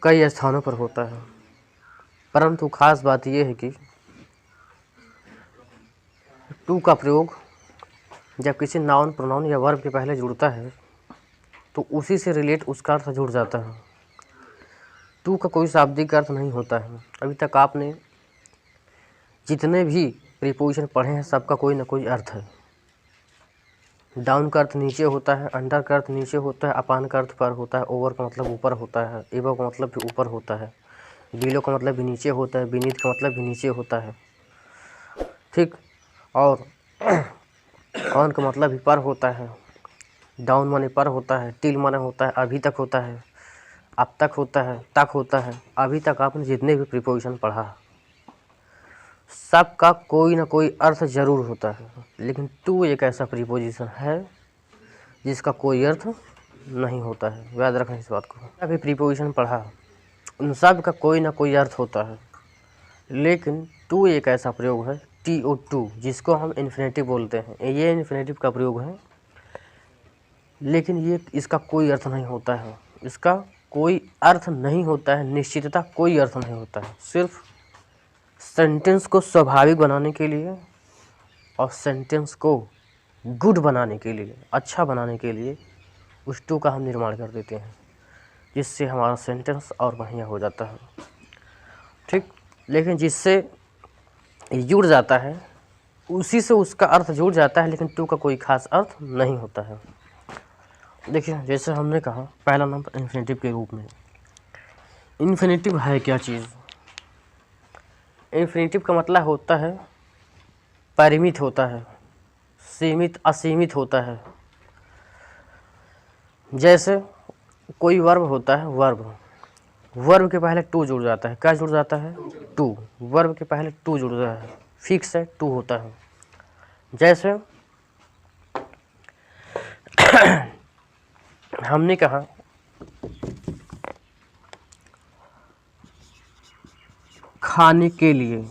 कई स्थानों पर होता है, परंतु खास बात यह है कि टू का प्रयोग जब किसी नाउन प्रोनाउन या वर्ब के पहले जुड़ता है तो उसी से रिलेट उसका अर्थ जुड़ जाता है। टू का कोई शाब्दिक अर्थ नहीं होता है। अभी तक आपने जितने भी प्रीपोजिशन पढ़े हैं सबका कोई ना कोई अर्थ है। डाउन का अर्थ नीचे होता है, अंडर का अर्थ नीचे होता है, अपान का अर्थ पर होता है, ओवर का मतलब ऊपर होता है, एबव का मतलब भी ऊपर होता है, बिलो का मतलब भी नीचे होता है, बीनीथ का मतलब भी नीचे होता है, ठीक। और ऑन का मतलब भी पर होता है, डाउन माने पर होता है, टिल माने होता है अभी तक होता है, अब तक होता है, तक होता है। अभी तक आपने जितने भी प्रीपोजिशन पढ़ा सबका कोई ना कोई अर्थ ज़रूर होता है, लेकिन टू एक ऐसा प्रीपोजिशन है जिसका कोई अर्थ नहीं होता है। याद रखना इस बात को। अभी प्रीपोजिशन पढ़ा उन सब का कोई ना कोई अर्थ होता है, लेकिन टू एक ऐसा प्रयोग है, TO2, जिसको हम इन्फिनेटिव बोलते हैं। ये इन्फिनेटिव का प्रयोग है, लेकिन ये इसका कोई अर्थ नहीं होता है। इसका कोई अर्थ नहीं होता है, निश्चितता कोई अर्थ नहीं होता है। सिर्फ सेंटेंस को स्वाभाविक बनाने के लिए और सेंटेंस को गुड बनाने के लिए, अच्छा बनाने के लिए उस टू का हम निर्माण कर देते हैं, जिससे हमारा सेंटेंस और बढ़िया हो जाता है, ठीक। लेकिन जिससे जुड़ जाता है उसी से उसका अर्थ जुड़ जाता है, लेकिन टू का कोई खास अर्थ नहीं होता है। देखिए, जैसे हमने कहा पहला नंबर इन्फिनेटिव के रूप में। इन्फिनेटिव है क्या चीज़? इन्फिनेटिव का मतलब होता है परिमित होता है, सीमित, असीमित होता है। जैसे कोई वर्ब होता है, वर्ब के पहले टू जुड़ जाता है। क्या जुड़ जाता है? टू। वर्ब के पहले टू जुड़ जाता है, फिक्स है, टू होता है। जैसे हमने कहा खाने के लिए,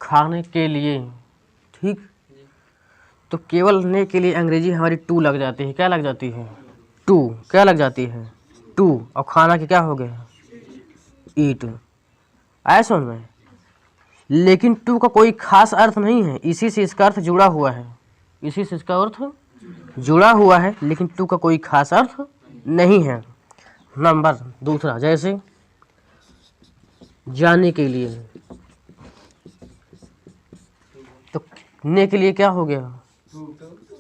खाने के लिए, ठीक। तो केवल ने के लिए अंग्रेजी हमारी टू लग जाती है। क्या लग जाती है? टू। क्या लग जाती है? टू। और खाना के क्या हो गया? ईट। आया समझ में? लेकिन टू का कोई खास अर्थ नहीं है, इसी से इसका अर्थ जुड़ा हुआ है, इसी से इसका अर्थ जुड़ा हुआ है, लेकिन टू का कोई खास अर्थ नहीं है। नंबर दूसरा, जैसे जाने के लिए, तो ने के लिए क्या हो गया?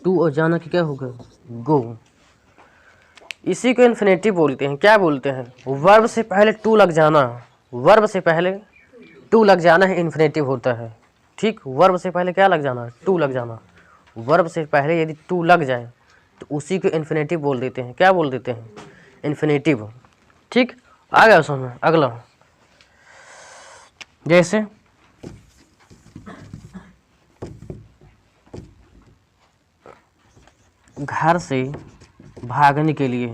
टू। और जाना के क्या हो गया? गो। इसी को इन्फिनेटिव बोलते हैं। क्या बोलते हैं? वर्ब से पहले टू लग जाना, वर्ब से पहले टू लग जाना है इन्फिनेटिव होता है, ठीक। वर्ब से पहले क्या लग जाना? टू लग जाना। वर्ब से पहले यदि टू लग जाए तो उसी को इन्फिनेटिव बोल देते हैं। क्या बोल देते हैं? इन्फिनेटिव, ठीक। आ गया समझ? अगला, जैसे घर से भागने के लिए,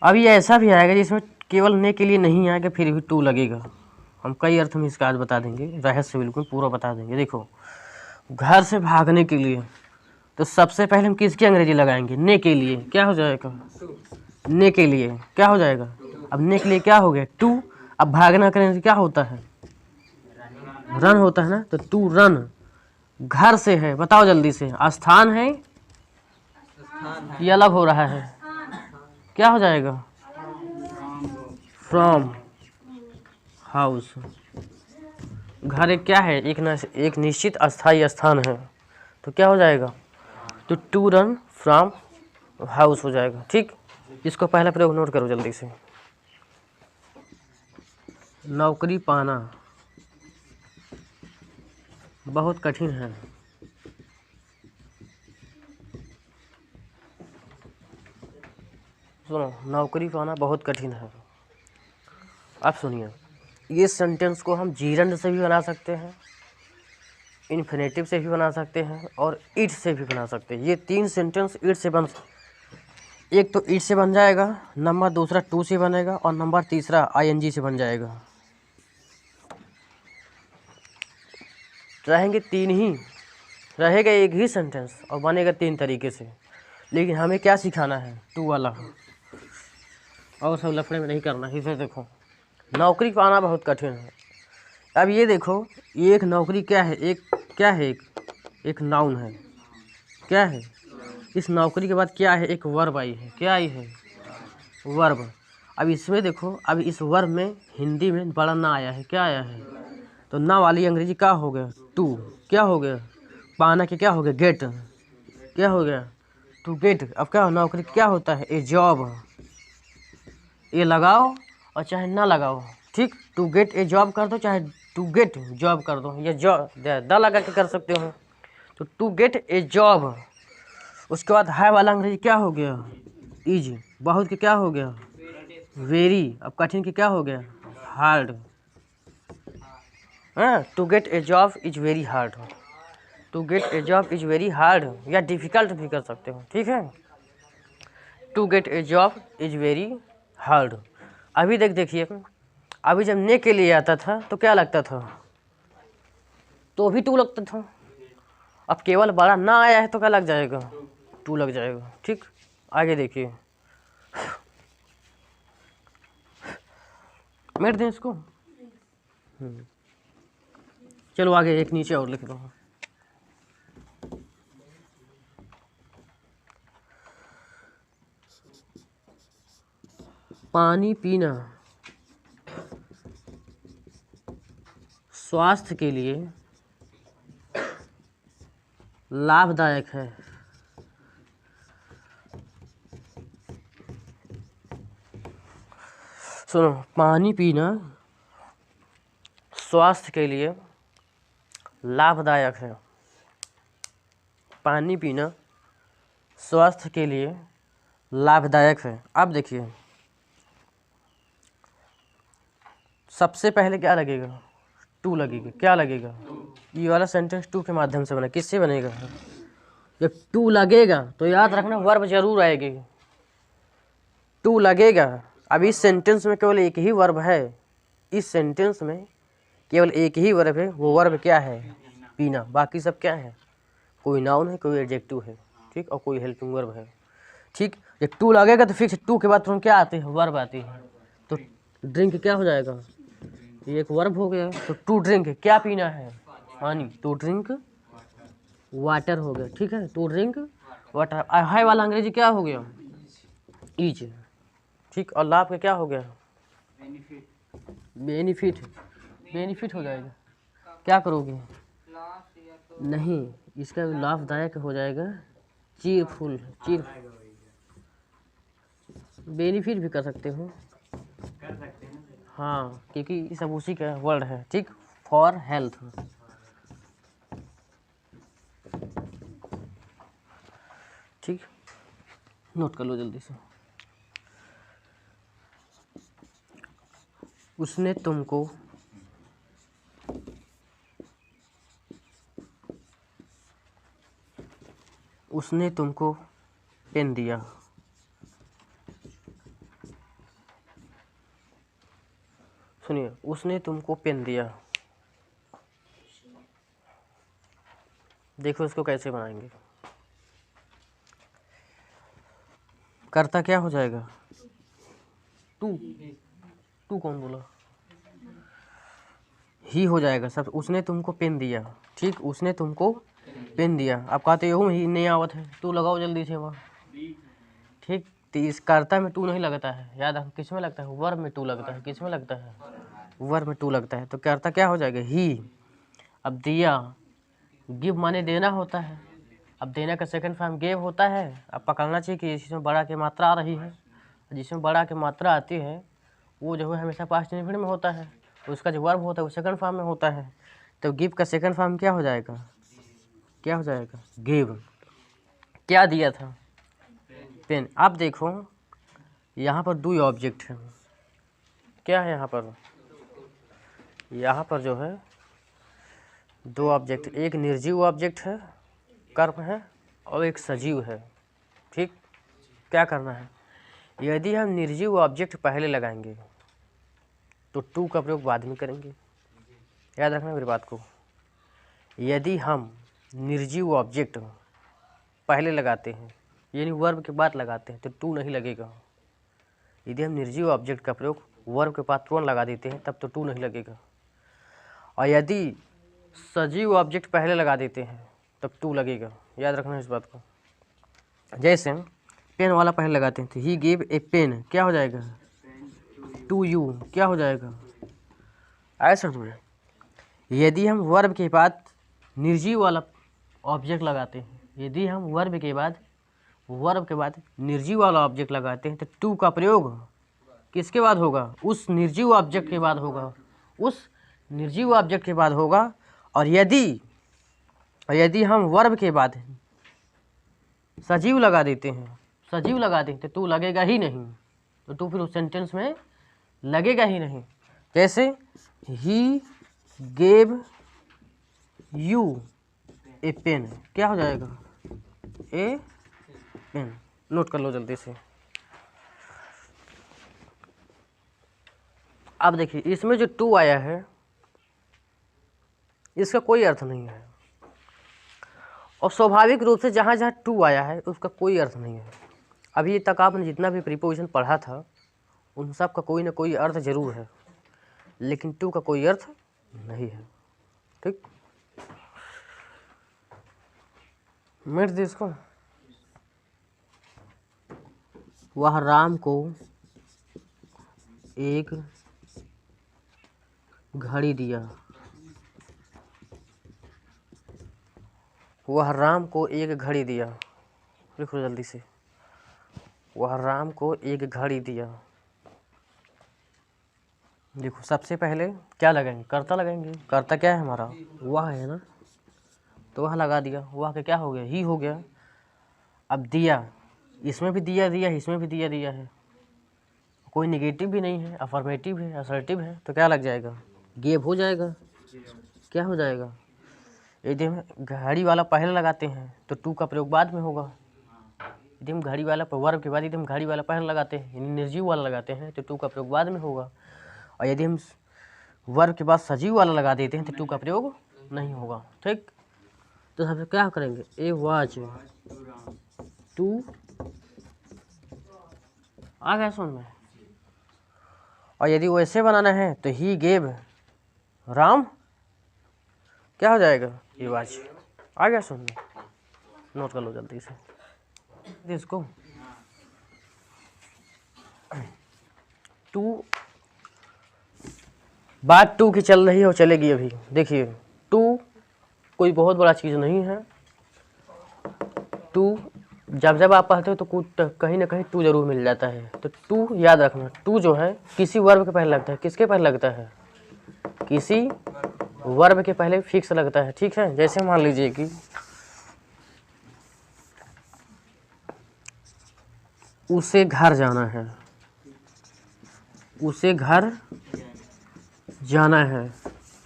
अभी ऐसा भी आएगा जिसमें केवल ने के लिए नहीं आएगा फिर भी टू लगेगा। हम कई अर्थ में इसका आज बता देंगे, रहस्य बिल्कुल पूरा बता देंगे। देखो, घर से भागने के लिए तो सबसे पहले हम किसकी अंग्रेजी लगाएंगे? ने के लिए। क्या हो जाएगा? ने के लिए क्या हो जाएगा? अब ने के लिए क्या हो गया? टू। अब भागना करने से क्या होता है? रन होता है ना, तो टू रन। घर से है, बताओ जल्दी से, स्थान है ये अलग हो रहा है? क्या हो जाएगा? From house. घर एक क्या है? एक निश्चित अस्थायी स्थान है, तो क्या हो जाएगा? तो टू रन फ्रॉम हाउस हो जाएगा, ठीक। इसको पहला प्रयोग नोट करो जल्दी से। नौकरी पाना बहुत कठिन है। सुनो, नौकरी पाना बहुत कठिन है। अब सुनिए, ये सेंटेंस को हम जीरंड से भी बना सकते हैं, इन्फिनेटिव से भी बना सकते हैं और इट से भी बना सकते हैं। ये तीन सेंटेंस इट से बन, एक तो इट से बन जाएगा, नंबर दूसरा टू से बनेगा और नंबर तीसरा ING से बन जाएगा। रहेंगे तीन ही, रहेगा एक ही सेंटेंस और बनेगा 3 तरीके से। लेकिन हमें क्या सिखाना है, टू वाला, और सब लफड़े में नहीं करना है। इसे देखो, नौकरी पाना बहुत कठिन है। अब ये देखो, ये एक नौकरी क्या है, एक क्या है, एक नाउन है। क्या है, इस नौकरी के बाद क्या है, एक वर्ब आई है। क्या आई है, वर्ब। अब इसमें देखो, अब इस वर्ब में हिंदी में बड़ा ना आया है। क्या आया है, तो ना वाली अंग्रेजी क्या हो गया, टू। क्या हो गया, पाना के क्या हो गया, गेट। क्या हो गया, टू गेट। अब क्या नौकरी क्या होता है, ए जॉब। ये लगाओ और चाहे ना लगाओ, ठीक। टू गेट ए जॉब कर दो, चाहे टू गेट जॉब कर दो, या जॉब द लगा के कर सकते हो। तो टू गेट ए जॉब। उसके बाद है वाला अंग्रेजी क्या हो गया, इज। बहुत के क्या हो गया, वेरी। अब कठिन के क्या हो गया, हार्ड। हाँ, to get a job is very hard. To get a job is very hard, या डिफिकल्ट भी कर सकते हो, ठीक है। To get a job is very hard. अभी देखिए, अभी जब ने के लिए आता था तो क्या लगता था, तो भी टू लगता था। अब केवल बड़ा ना आया है तो क्या लग जाएगा, टू लग जाएगा, ठीक। आगे देखिए, मेट दें इसको। चलो आगे एक नीचे और लिख दो। पानी पीना स्वास्थ्य के लिए लाभदायक है। सुनो, पानी पीना स्वास्थ्य के लिए लाभदायक है। पानी पीना स्वास्थ्य के लिए लाभदायक है। अब देखिए, सबसे पहले क्या लगेगा, टू लगेगा। क्या लगेगा, ये वाला सेंटेंस टू के माध्यम से बना। किससे बनेगा, जब टू लगेगा तो याद रखना वर्ब जरूर आएगी। टू लगेगा। अब इस सेंटेंस में केवल एक ही वर्ब है। इस सेंटेंस में केवल एक ही वर्ब है। वो वर्ब क्या है, पीना। बाकी सब क्या है, कोई नाउन है, कोई एडजेक्टिव है, ठीक, और कोई हेल्पिंग वर्ब है, ठीक। जब टू लगेगा तो फिक्स टू के बाद तुरंत क्या आते हैं, वर्ब आती है। तो ड्रिंक क्या हो जाएगा, ये एक वर्ब हो गया। तो टू ड्रिंक क्या पीना है, पानी। टू ड्रिंक वाटर हो गया, ठीक है। To drink water. हाई वाला अंग्रेजी क्या हो गया, इज, ठीक। और लाभ का क्या हो गया, बेनिफिट। बेनिफिट हो जाएगा। क्या करोगे, नहीं, इसका लाभदायक हो जाएगा चीरफुल। चीर, बेनिफिट भी कर सकते हो, हाँ, क्योंकि ये सब उसी का वर्ड है, ठीक। फॉर हेल्थ, ठीक। नोट कर लो जल्दी से। उसने तुमको पेन दिया। सुनिए, उसने तुमको पेन दिया। देखो इसको कैसे बनाएंगे। कर्ता क्या हो जाएगा, टू। टू कौन बोला, ही हो जाएगा सब। उसने तुमको पेन दिया, ठीक। उसने तुमको पेन दिया। आप कहते हो ही नहीं आवत है, टू लगाओ जल्दी से वहाँ, ठीक। तो इस कर्ता में टू नहीं लगता है, याद है किस में लगता है, वर्ब में टू लगता है। किस में लगता है, वर्ब में टू लगता है। तो कर्ता क्या हो जाएगा, ही। अब दिया, गिव माने देना होता है। अब देना का सेकंड फॉर्म गेव होता है। अब पकड़ना चाहिए कि इसमें बड़ा की मात्रा आ रही है। जिसमें बड़ा की मात्रा आती है वो जो है हमेशा पास्ट इंडेफिनिट में होता है। तो उसका जो वर्ब होता है वो सेकंड फॉर्म में होता है। तो गिव का सेकंड फॉर्म क्या हो जाएगा, क्या हो जाएगा, गिव। क्या दिया था, पेन। अब देखो यहाँ पर दो ऑब्जेक्ट है। क्या है यहाँ पर, यहाँ पर जो है दो ऑब्जेक्ट, एक निर्जीव ऑब्जेक्ट है, कर्म है, और एक सजीव है, ठीक। क्या करना है, यदि हम निर्जीव ऑब्जेक्ट पहले लगाएंगे तो टू का प्रयोग बाद में करेंगे। याद रखना मेरी बात को। यदि हम निर्जीव ऑब्जेक्ट पहले लगाते हैं, यानी वर्ब के बाद लगाते हैं, तो टू नहीं लगेगा। यदि हम निर्जीव ऑब्जेक्ट का प्रयोग वर्ब के बाद तुरंत लगा देते हैं तब तो टू नहीं लगेगा। और यदि सजीव ऑब्जेक्ट पहले लगा देते हैं तब टू लगेगा। याद रखना इस बात को। जैसे पेन वाला पहले लगाते हैं तो ही गेव ए पेन, क्या हो जाएगा? टू यू, क्या हो जाएगा? ऐसा समझे। यदि हम वर्ब के बाद निर्जीव वाला ऑब्जेक्ट लगाते हैं, यदि हम वर्ब के बाद निर्जीव वाला ऑब्जेक्ट लगाते हैं तो टू का प्रयोग किसके बाद होगा? उस निर्जीव ऑब्जेक्ट के बाद होगा, उस निर्जीव ऑब्जेक्ट के बाद होगा। और यदि हम वर्ब के बाद सजीव लगा देते हैं तो टू लगेगा ही नहीं, तो टू फिर उस सेंटेंस में लगेगा ही नहीं। जैसे ही गेव यू ए पेन, क्या हो जाएगा? ए पेन। नोट कर लो जल्दी से। अब देखिए इसमें जो टू आया है इसका कोई अर्थ नहीं है, और स्वाभाविक रूप से जहाँ जहाँ टू आया है उसका कोई अर्थ नहीं है। अभी तक आपने जितना भी प्रीपोजिशन पढ़ा था उन सब का कोई ना कोई अर्थ जरूर है, लेकिन टू का कोई अर्थ नहीं है। ठीक, मिट दे इसको। वह राम को एक घड़ी दिया, वह राम को एक घड़ी दिया। लिखो जल्दी से, वह राम को एक घड़ी दिया। देखो सबसे पहले क्या लगाएंगे? कर्ता लगाएंगे। कर्ता क्या है हमारा? वह है ना, तो वह लगा दिया। वह का क्या हो गया? ही हो गया। अब दिया, इसमें भी दिया दिया, इसमें भी दिया दिया है, कोई नेगेटिव भी नहीं है, अफर्मेटिव है, असर्टिव है, तो क्या लग जाएगा? गेव हो जाएगा। क्या हो जाएगा? यदि हम घड़ी वाला पहले लगाते हैं तो टू का प्रयोग बाद में होगा। यदि हम घड़ी वाला वर्ब के बाद यदि हम घड़ी वाला पहले लगाते हैं, यानी निर्जीव वाला लगाते हैं, तो टू का प्रयोग बाद में होगा। और यदि हम वर्ब के बाद सजीव वाला लगा देते हैं तो टू का प्रयोग नहीं होगा। ठीक, तो सबसे क्या करेंगे? ए वॉच टू, आ गया समझ में। और यदि वैसे बनाना है तो ही गेव राम, क्या हो जाएगा? ये वॉच। आ गया समझ में। नोट कर लो जल्दी से इसको। टू, बात टू की चल रही है और चलेगी अभी। देखिए टू कोई बहुत बड़ा चीज़ नहीं है। टू जब आप पढ़ते हो तो कुछ कहीं ना कहीं टू जरूर मिल जाता है। तो टू याद रखना, टू जो है किसी वर्ब के पहले लगता है। किसके पहले लगता है? किसी वर्ब के पहले फिक्स लगता है। ठीक है, जैसे मान लीजिए कि उसे घर जाना है, उसे घर जाना है,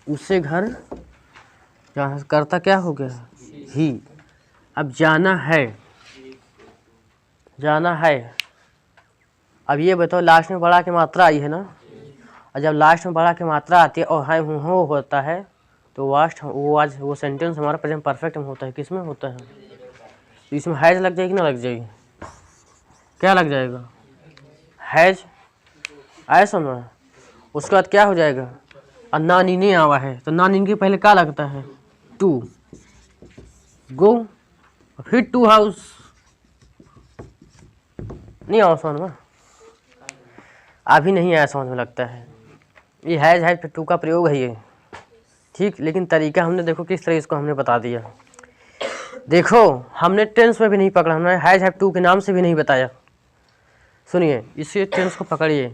उसे घर जाना, करता क्या हो गया? ही। अब जाना है, जाना है। अब ये बताओ लास्ट में बड़ा की मात्रा आई है ना, और जब लास्ट में बड़ा की मात्रा आती है और हाय हूँ हो होता है तो वो सेंटेंस हमारा प्रेजेंट परफेक्ट में होता है। किस में होता है? तो इसमें हैज लग जाएगी ना लग जाएगी? क्या लग जाएगा? हैज। ऐसा ना, उसके बाद क्या हो जाएगा? और नानी ने आवा है तो नानी के पहले क्या लगता है? टू। गो, फिर टू हाउस। नहीं आओ समझ में? अभी नहीं आया समझ में लगता है। ये हैज फिर टू का प्रयोग है ये। ठीक, लेकिन तरीका हमने देखो किस तरह इसको हमने बता दिया। देखो हमने टेंस में भी नहीं पकड़ा, हमने हैज टू के नाम से भी नहीं बताया। सुनिए, इसी टेंस को पकड़िए।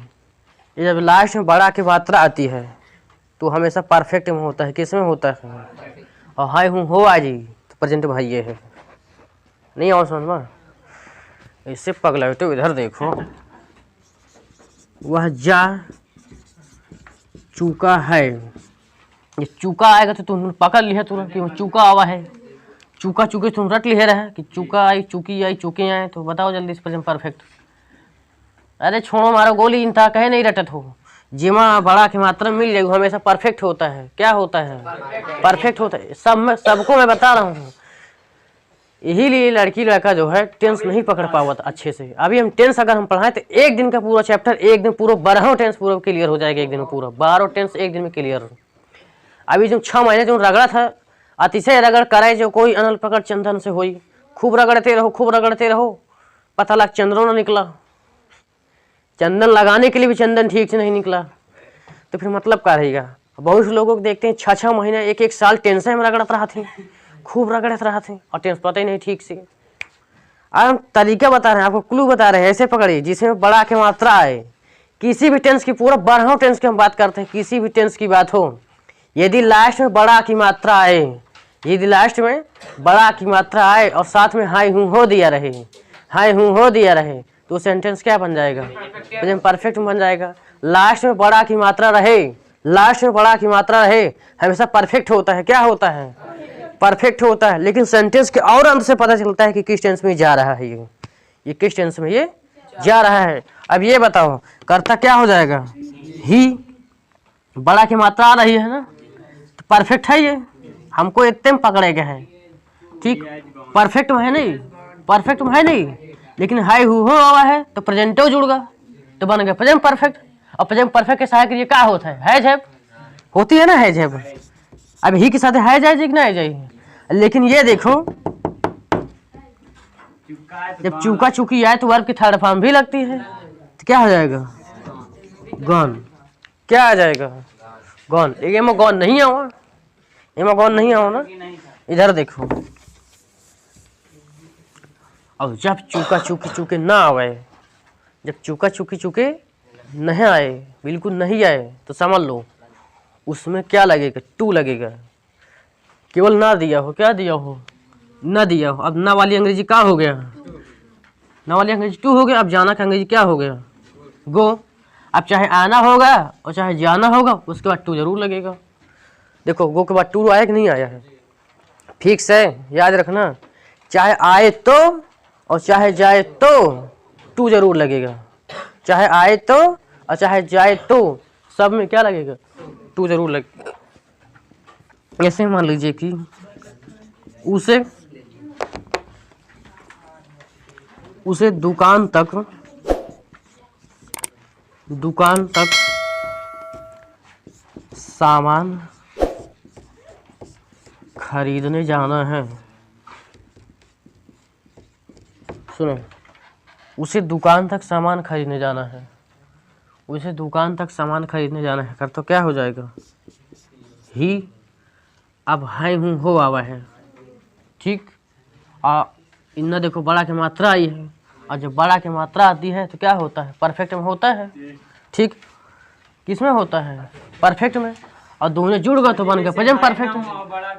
ये जब लास्ट में बड़ा की मात्रा आती है तो हमेशा परफेक्ट में होता है। किस में होता है? और हाय हूँ हो आ जी तो प्रेजेंट भाई ये है। नहीं आओ समझ में? इससे पगला तो इधर देखो, वह जा चूका है। ये चूका आएगा तो तुम पकड़ लिया तुरंत कि वो चूका आवा है। चूका चूके तुम रट लिया रहे कि चूका आई, चूकी आई, चूके आए। तो बताओ जल्दी से प्रेजेंट परफेक्ट। अरे छोड़ो मारो गोली, इंता कहे नहीं रटत हो। जिमा बड़ा की मात्रा मिल जाएगी हमेशा परफेक्ट होता है। क्या होता है? परफेक्ट होता है। सबको मैं बता रहा हूँ यही लिए लड़की लड़का जो है टेंस नहीं पकड़ पावा था अच्छे से। अभी हम टेंस अगर हम पढ़ाएं तो एक दिन का पूरा चैप्टर एक दिन पूरा 12 टेंस पूरा क्लियर हो जाएगा, एक दिन में पूरा 12 टेंस एक दिन में क्लियर। अभी जो 6 महीने जो रगड़ा था, अतिशय रगड़ कराए जो कोई अनल पकड़ चंदन से हुई, खूब रगड़ते रहो खूब रगड़ते रहो, पता लग चंदनों ना निकला, चंदन लगाने के लिए भी चंदन ठीक से नहीं निकला, तो फिर मतलब क्या रहेगा। बहुत से लोगों को देखते हैं 6-6 महीने 1-1 साल टेंशन में रगड़त रहा थे, खूब रगड़त रहा थे और टेंस पता ही नहीं ठीक से। अब हम तरीका बता रहे हैं, आपको क्लू बता रहे हैं, ऐसे पकड़िए जिसमें बड़ा की मात्रा आए। किसी भी टेंस की पूरा 12 टेंस की हम बात करते हैं, किसी भी टेंस की बात हो, यदि लास्ट में बड़ा की मात्रा आए, यदि लास्ट में बड़ा की मात्रा आए और साथ में हाई हूँ हो दिया रहे, हाई हूँ हो दिया रहे, तो सेंटेंस क्या बन जाएगा, प्रेजेंट परफेक्ट बन जाएगा। लास्ट में बड़ा की मात्रा रहे, लास्ट में बड़ा की मात्रा रहे हमेशा परफेक्ट होता है, क्या होता है, परफेक्ट होता है। लेकिन सेंटेंस के और अंत से पता चलता है कि किस टेंस में जा रहा है, ये किस टेंस में ये जा रहा है। अब ये बताओ कर्ता क्या हो जाएगा, ही, बड़ा की मात्रा आ रही है ना, तो परफेक्ट है ये, हमको इतने में पकड़े गए हैं, ठीक, परफेक्ट में है नहीं, परफेक्ट में है नहीं, लेकिन हाई हु हो हुआ है तो प्रेजेंटो जुड़ गया तो बन गया प्रेजेंट परफेक्ट। और प्रेजेंट परफेक्ट के सहायक ये क्या होता है जैब होती है ना, है जैब। अब ही के साथ है जाए कि ना है जाए, लेकिन ये देखो जब चूका चूकी आए तो वर्ब की थर्ड फॉर्म भी लगती है, तो क्या हो जाएगा, गॉन, क्या आ जाएगा, गॉन। ये में गॉन नहीं आवा, ये में गॉन नहीं आओ ना, इधर देखो। अब जब चूका चूकी चूके ना आवे, जब चूका चूकी चूके नहीं आए, बिल्कुल नहीं आए, तो समझ लो उसमें क्या लगेगा, टू लगेगा। केवल ना दिया हो, क्या दिया हो, ना दिया हो। अब ना वाली अंग्रेजी क्या हो गया, ना वाली अंग्रेजी टू हो गया। अब जाना का अंग्रेजी क्या हो गया, गो। अब चाहे आना होगा और चाहे जाना होगा, उसके बाद टू जरूर लगेगा। देखो गो के बाद टू आया कि नहीं आया है, फिक्स है, याद रखना। चाहे आए तो और चाहे जाए तो टू जरूर लगेगा, चाहे आए तो और चाहे जाए तो सब में क्या लगेगा, टू जरूर लगेगा। ऐसे मान लीजिए कि उसे दुकान तक सामान खरीदने जाना है। सुनो, उसे दुकान तक सामान खरीदने जाना है, उसे दुकान तक सामान खरीदने जाना है, कर तो क्या हो जाएगा, ही। अब हाई हूँ हो आवा है, ठीक। इन्ना देखो बड़ा की मात्रा आई है, और जब बड़ा की मात्रा आती है तो क्या होता है, परफेक्ट में होता है, ठीक। किस में होता है, परफेक्ट में। और दोनों जुड़ गए तो बन गया प्रेजेंट परफेक्ट,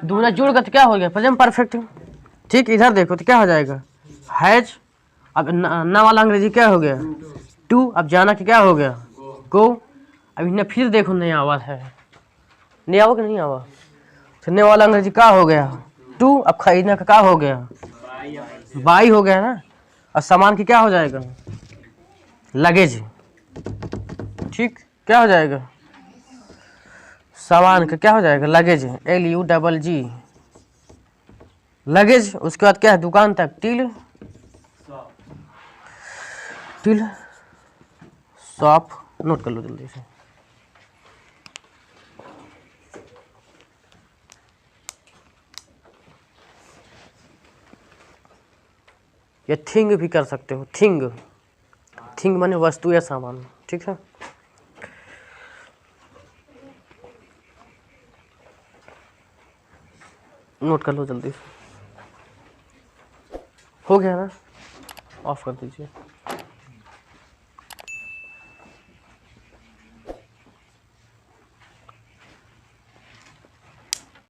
दोनों जुड़ गए तो क्या हो गया, प्रेजेंट परफेक्ट, ठीक। इधर देखो तो क्या हो जाएगा, हैज। अब ना वाला अंग्रेजी क्या हो गया, टू। अब जाना कि क्या हो गया, गो। अब इन्हें फिर देखो नया आवाज है, नया आवा कि नहीं आवा, सुनने वाला अंग्रेजी क्या हो गया, टू। अब खरीदने का क्या हो गया, बाई हो गया ना। और सामान की क्या हो जाएगा, लगेज, ठीक। क्या हो जाएगा, सामान का क्या हो जाएगा, लगेज, LUGG, लगेज। उसके बाद क्या है, दुकान तक, टिल शॉप। नोट कर लो जल्दी से। ये थिंग भी कर सकते हो, थिंग माने वस्तु या सामान, ठीक है। नोट कर लो जल्दी से, हो गया ना, ऑफ कर दीजिए।